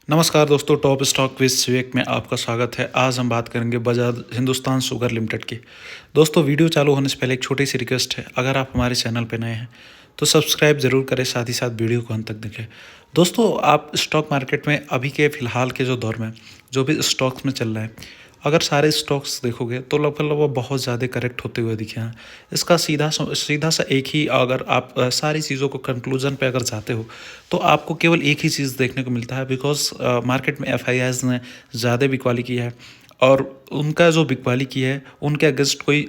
नमस्कार दोस्तों, top stock with विवेक में आपका स्वागत है। आज हम बात करेंगे बजाज हिंदुस्तान शुगर लिमिटेड की। दोस्तों, वीडियो चालू होने से पहले एक छोटी सी रिक्वेस्ट है, अगर आप हमारे चैनल पर नए हैं तो सब्सक्राइब ज़रूर करें, साथ ही साथ वीडियो को अंत तक देखें। दोस्तों, आप स्टॉक मार्केट में अभी के फ़िलहाल के जो दौर में जो भी स्टॉक्स में चल रहा है, अगर सारे स्टॉक्स देखोगे तो लगभग बहुत ज़्यादा करेक्ट होते हुए दिखे हैं। इसका सीधा सा एक ही, अगर आप सारी चीज़ों को कंक्लूजन पे अगर जाते हो तो आपको केवल एक ही चीज़ देखने को मिलता है। बिकॉज मार्केट में एफआईआईज ने ज़्यादा बिकवाली की है और उनका जो बिकवाली की है उनके अगेंस्ट कोई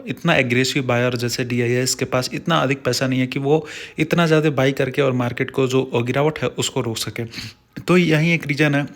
इतना एग्रेसिव बायर जैसे डीआईएस के पास इतना अधिक पैसा नहीं है कि वो इतना ज़्यादा बाई करके और मार्केट को जो गिरावट है उसको रोक सके। तो यही एक रीज़न है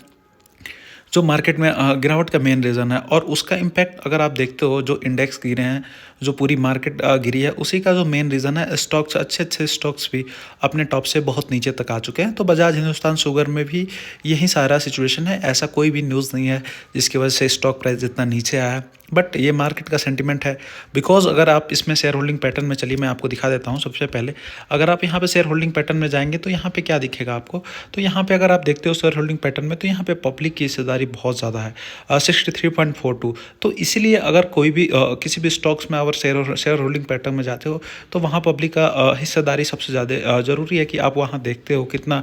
जो मार्केट में गिरावट का मेन रीज़न है। और उसका इम्पैक्ट अगर आप देखते हो, जो इंडेक्स गिरे हैं, जो पूरी मार्केट गिरी है, उसी का जो मेन रीज़न है स्टॉक्स, अच्छे अच्छे स्टॉक्स भी अपने टॉप से बहुत नीचे तक आ चुके हैं। तो बजाज हिंदुस्तान शुगर में भी यही सारा सिचुएशन है। ऐसा कोई भी न्यूज़ नहीं है जिसकी वजह से स्टॉक प्राइस इतना नीचे आया है, बट ये मार्केट का सेंटिमेंट है। बिकॉज अगर आप इसमें शेयर होल्डिंग पैटर्न में, चलिए मैं आपको दिखा देता हूँ। सबसे पहले अगर आप यहाँ पे शेयर होल्डिंग पैटर्न में जाएंगे तो यहाँ पे क्या दिखेगा आपको, तो यहाँ पे अगर आप देखते हो शेयर होल्डिंग पैटर्न में, तो यहाँ पे पब्लिक की हिस्सेदारी बहुत ज़्यादा है, 63.42। तो इसीलिए अगर कोई भी किसी भी स्टॉक्स में अगर शेयर होल्डिंग पैटर्न में जाते हो तो वहाँ पब्लिक का हिस्सेदारी सबसे ज़्यादा ज़रूरी है कि आप वहाँ देखते हो कितना।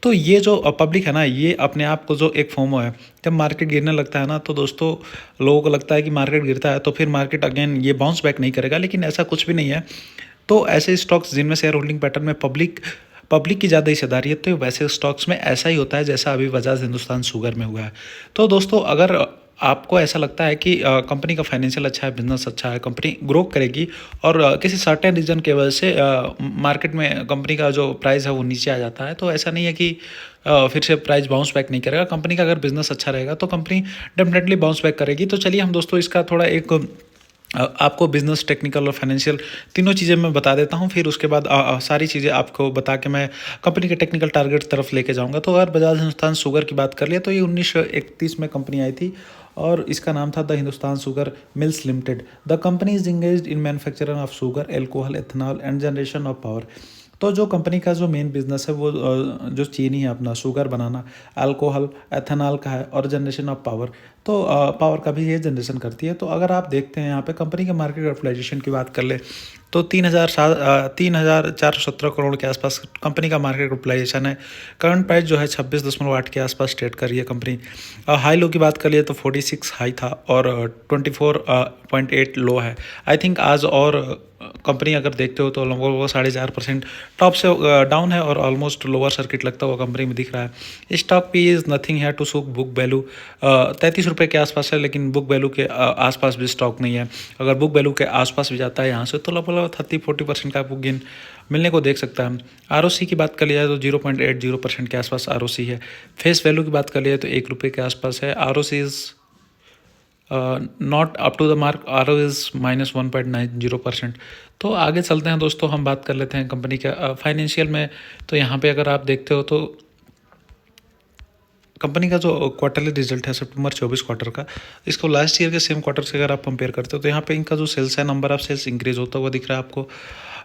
तो ये जो पब्लिक है ना, ये अपने आप को जो एक फोमो है, जब मार्केट गिरने लगता है ना तो दोस्तों लोगों को लगता है कि मार्केट गिरता है तो फिर मार्केट अगेन ये बाउंस बैक नहीं करेगा, लेकिन ऐसा कुछ भी नहीं है। तो ऐसे स्टॉक्स जिनमें शेयर होल्डिंग पैटर्न में पब्लिक की ज़्यादा हिस्सेदारी है, तो वैसे स्टॉक्स में ऐसा ही होता है जैसा अभी बजाज हिंदुस्तान शुगर में हुआ है। तो दोस्तों, अगर आपको ऐसा लगता है कि कंपनी का फाइनेंशियल अच्छा है, बिजनेस अच्छा है, कंपनी ग्रो करेगी और किसी सर्टेन रीज़न के वजह से मार्केट में कंपनी का जो प्राइस है वो नीचे आ जाता है, तो ऐसा नहीं है कि फिर से प्राइस बाउंस बैक नहीं करेगा। कंपनी का अगर बिजनेस अच्छा रहेगा तो कंपनी डेफिनेटली बाउंस बैक करेगी। तो चलिए हम दोस्तों इसका थोड़ा एक आपको बिजनेस, टेक्निकल और फाइनेंशियल तीनों चीज़ें मैं बता देता हूँ। फिर उसके बाद सारी चीज़ें आपको बता के मैं कंपनी के टेक्निकल टारगेट तरफ लेके जाऊँगा। तो अगर बजाज हिंदुस्तान शुगर की बात कर लिया तो ये 1931 में कंपनी आई थी और इसका नाम था the Hindustan sugar mills limited. The company is engaged in manufacturing of sugar, alcohol, ethanol and generation of power. तो जो कंपनी का जो मेन बिजनेस है वो जो चीनी है, अपना शुगर बनाना, अल्कोहल, एथेनॉल का है और जनरेशन ऑफ पावर। तो पावर का भी ये जनरेशन करती है। तो अगर आप देखते हैं यहाँ पे कंपनी के मार्केट कैपिटलाइजेशन की बात कर ले तो 3,417 करोड़ के आसपास कंपनी का मार्केट कैपिटलाइजेशन है। करंट प्राइस जो है 26.8 के आसपास ट्रेड कर रही है कंपनी। हाई लो की बात कर लिए तो 46 हाई था और 24.8 लो है। आई थिंक आज और कंपनी अगर देखते हो तो लगभग 4.5% टॉप से डाउन है और ऑलमोस्ट लोअर सर्किट लगता हुआ कंपनी में दिख रहा है। स्टॉक पी इज़ नथिंग है टू सुक बुक वैल्यू 33 रुपये के आसपास है, लेकिन बुक वैल्यू के आसपास भी स्टॉक नहीं है। अगर बुक वैल्यू के आसपास भी जाता है यहाँ से तो लगभग 30-40% का आपको गेन मिलने को देख सकता है। आरओसी की बात कर लिया तो 0.80% के आसपास आरओसी है। फेस वैल्यू की बात कर लिया तो 1 रुपये के आसपास है। ROC is not up to the mark, R O is -1.90%। तो आगे चलते हैं दोस्तों, हम बात कर लेते हैं कंपनी का फाइनेंशियल में। तो यहाँ पे अगर आप देखते हो तो कंपनी का जो क्वार्टरली रिजल्ट है सितंबर 24 क्वार्टर का, इसको लास्ट ईयर के सेम क्वार्टर से अगर आप कंपेयर करते हो तो यहाँ पे इनका जो सेल्स है, नंबर ऑफ सेल्स इंक्रीज होता हुआ दिख रहा है आपको।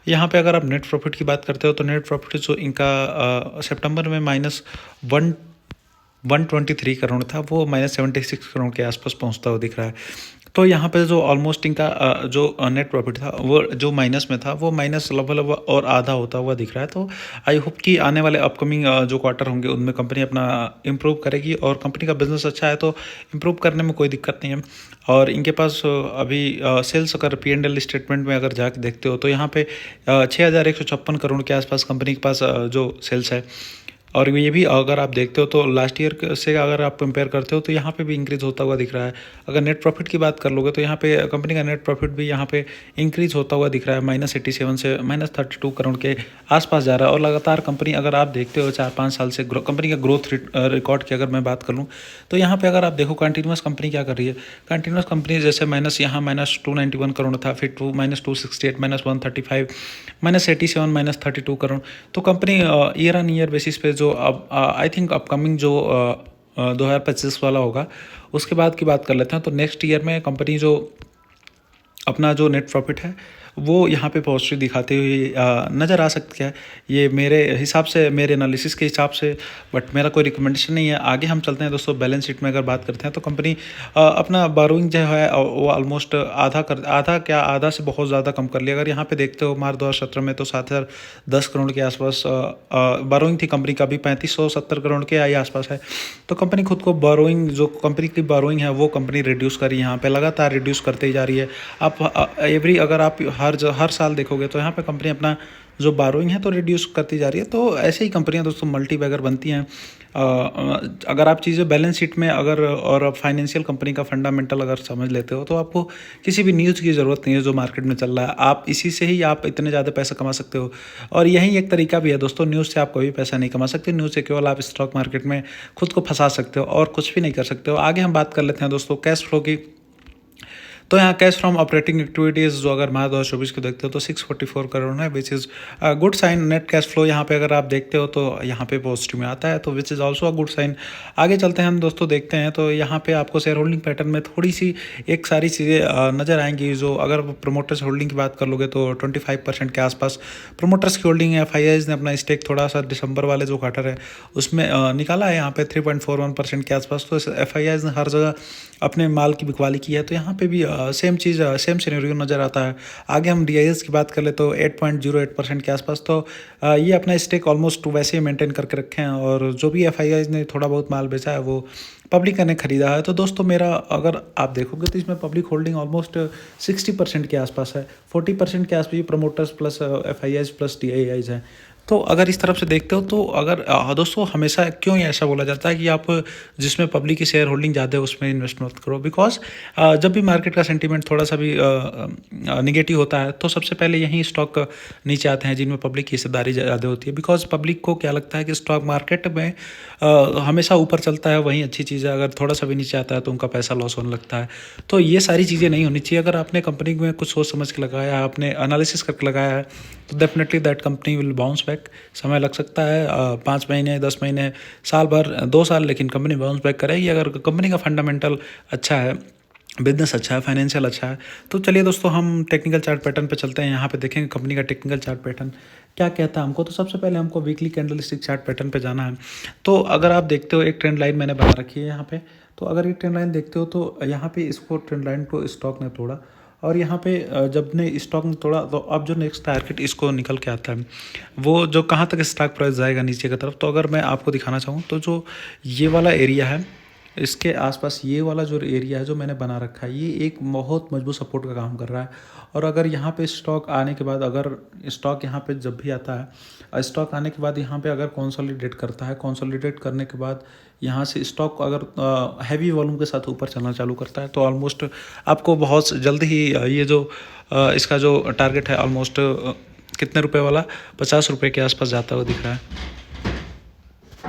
यहाँ पे अगर आप नेट प्रॉफिट की बात करते हो तो नेट प्रॉफिट जो इनका सितंबर में -123 करोड़ था, वो -76 करोड़ के आसपास पहुँचता हुआ दिख रहा है। तो यहाँ पे जो ऑलमोस्ट इनका जो नेट प्रॉफिट था वो जो माइनस में था, वो माइनस लगभग और आधा होता हुआ दिख रहा है। तो आई होप कि आने वाले अपकमिंग जो क्वार्टर होंगे उनमें कंपनी अपना इम्प्रूव करेगी और कंपनी का बिजनेस अच्छा है तो इम्प्रूव करने में कोई दिक्कत नहीं है। और इनके पास अभी सेल्स, अगर P&L स्टेटमेंट में अगर जाके देखते हो तो यहाँ पे 6,156 करोड़ के आसपास कंपनी के पास जो सेल्स है। और ये भी अगर आप देखते हो तो लास्ट ईयर से अगर आप कंपेयर करते हो तो यहाँ पे भी इंक्रीज़ होता हुआ दिख रहा है। अगर नेट प्रॉफिट की बात कर लोगे तो यहाँ पे कंपनी का नेट प्रॉफिट भी यहाँ पे इंक्रीज़ होता हुआ दिख रहा है। -87 से -32 करोड़ के आसपास जा रहा है। और लगातार कंपनी, अगर आप देखते हो 4-5 साल से कंपनी का ग्रोथ रिकॉर्ड की अगर मैं बात करूँ तो यहाँ पर अगर आप देखो कंटिन्यूस कंपनी क्या कर रही है। कंटिन्यूस कंपनी जैसे यहाँ -291 करोड़ था, फिर -268, -135, -87, -32 करोड़। तो company year on year basis पे जो अब आई थिंक अपकमिंग जो 2025 वाला होगा उसके बाद की बात कर लेते हैं। तो नेक्स्ट ईयर में कंपनी जो अपना जो नेट प्रॉफिट है वो यहाँ पे पॉजिटिव दिखाते हुए नज़र आ सकती है, ये मेरे हिसाब से, मेरे एनालिसिस के हिसाब से, बट मेरा कोई रिकमेंडेशन नहीं है। आगे हम चलते हैं दोस्तों, बैलेंस शीट में अगर बात करते हैं तो कंपनी अपना बोरोइंग जो है वो ऑलमोस्ट आधा से बहुत ज़्यादा कम कर लिया। अगर यहाँ पे देखते हो मार्च 2017 में तो 7,010 करोड़ के आसपास बोरोइंग थी कंपनी का, भी 3570 करोड़ के आई आसपास है। तो कंपनी खुद को बोरोइंग, जो कंपनी की बोरोइंग है वो कंपनी रिड्यूस करी, यहाँ पे लगातार रिड्यूस करते ही जा रही है। आप अगर आप हर साल देखोगे तो यहाँ पे कंपनी अपना जो बोरोइंग है तो रिड्यूस करती जा रही है। तो ऐसे ही कंपनियां दोस्तों मल्टी बैगर बनती हैं। अगर आप चीज़ें बैलेंस शीट में अगर और फाइनेंशियल कंपनी का फंडामेंटल अगर समझ लेते हो तो आपको किसी भी न्यूज़ की ज़रूरत नहीं है जो मार्केट में चल रहा है। आप इसी से ही आप इतने ज़्यादा पैसा कमा सकते हो। और यही एक तरीका भी है दोस्तों, न्यूज़ से आप कभी पैसा नहीं कमा सकते। न्यूज़ से केवल आप स्टॉक मार्केट में खुद को फंसा सकते हो और कुछ भी नहीं कर सकते हो। आगे हम बात कर लेते हैं दोस्तों कैश फ्लो की। तो यहाँ कैश फ्रॉम ऑपरेटिंग एक्टिविटीज़ जो अगर मार्च 2024 को देखते हो तो 644 करोड़ है, which is good sign. Net cash flow यहाँ पे अगर आप देखते हो तो यहाँ पे पॉजिटिव में आता है, तो which is also a good sign. आगे चलते हैं हम दोस्तों, देखते हैं तो यहाँ पे आपको शेयर होल्डिंग पैटर्न में थोड़ी सी एक सारी चीज़ें नज़र आएंगी। जो अगर प्रोमोटर्स होल्डिंग की बात कर लोगे तो 25% के आसपास प्रोमोटर्स की होल्डिंग है। FIIs ने अपना स्टेक थोड़ा सा दिसंबर वाले जो क्वार्टर है उसमें निकाला है, यहाँ पे 3.41% के आसपास। तो FIIs ने हर जगह अपने माल की बिकवाली की है, तो यहाँ पे भी सेम चीज़, सेम सिनेरियो नज़र आता है। आगे हम DIS की बात कर ले तो 8.08% के आसपास। तो ये अपना स्टेक ऑलमोस्ट वैसे ही मेंटेन करके रखे हैं, और जो भी FIIs ने थोड़ा बहुत माल बेचा है वो पब्लिक ने खरीदा है। तो दोस्तों मेरा अगर आप देखोगे तो इसमें पब्लिक होल्डिंग ऑलमोस्ट 60% के आसपास है। 40% के आसपास promoters plus FIIs plus DIIs है। तो अगर इस तरफ से देखते हो तो अगर दोस्तों हमेशा क्यों ये ऐसा बोला जाता है कि आप जिसमें पब्लिक की शेयर होल्डिंग ज़्यादा है उसमें इन्वेस्ट मत करो, बिकॉज जब भी मार्केट का सेंटीमेंट थोड़ा सा भी निगेटिव होता है तो सबसे पहले यही स्टॉक नीचे आते हैं जिनमें पब्लिक की हिस्सेदारी ज़्यादा होती है। बिकॉज पब्लिक को क्या लगता है कि स्टॉक मार्केट में हमेशा ऊपर चलता है वही अच्छी चीज़ है, अगर थोड़ा सा भी नीचे आता है तो उनका पैसा लॉस होने लगता है। तो ये सारी चीज़ें नहीं होनी चाहिए। अगर आपने कंपनी में कुछ सोच समझ के लगाया है, आपने एनालिसिस करके लगाया है, तो definitely that company will bounce back. समय लग सकता है 5 महीने, 10 महीने, साल भर, 2 साल, लेकिन कंपनी बाउंस बैक करेगी अगर कंपनी का फंडामेंटल अच्छा है, बिजनेस अच्छा है, फाइनेंशियल अच्छा है। तो चलिए दोस्तों हम टेक्निकल चार्ट पैटर्न पे चलते हैं। यहाँ पे देखेंगे कंपनी का टेक्निकल चार्ट पैटर्न क्या कहता है हमको। तो सबसे पहले हमको वीकली कैंडलस्टिक चार्ट पैटर्न पे जाना है। तो अगर आप देखते हो एक ट्रेंड लाइन मैंने बना रखी है यहाँ पे। तो अगर एक ट्रेंड लाइन देखते हो तो यहाँ पे इसको ट्रेंड लाइन को स्टॉक ने तोड़ा, और यहाँ पे जब ने स्टॉक ने तोड़ा तो अब जो नेक्स्ट टारगेट इसको निकल के आता है वो जो कहाँ तक स्टॉक प्राइस जाएगा नीचे की तरफ। तो अगर मैं आपको दिखाना चाहूँ तो जो ये वाला एरिया है इसके आसपास, ये वाला जो एरिया है जो मैंने बना रखा है, ये एक बहुत मजबूत सपोर्ट का काम कर रहा है। और अगर यहाँ पे स्टॉक आने के बाद, अगर स्टॉक यहाँ पे जब भी आता है, स्टॉक आने के बाद यहाँ पे अगर कंसोलिडेट करता है, कंसोलिडेट करने के बाद यहाँ से स्टॉक अगर हैवी वॉल्यूम के साथ ऊपर चलना चालू करता है तो ऑलमोस्ट आपको बहुत जल्द ही ये जो इसका जो टारगेट है ऑलमोस्ट कितने रुपए वाला, 50 रुपये के आसपास जाता हुआ दिख रहा है।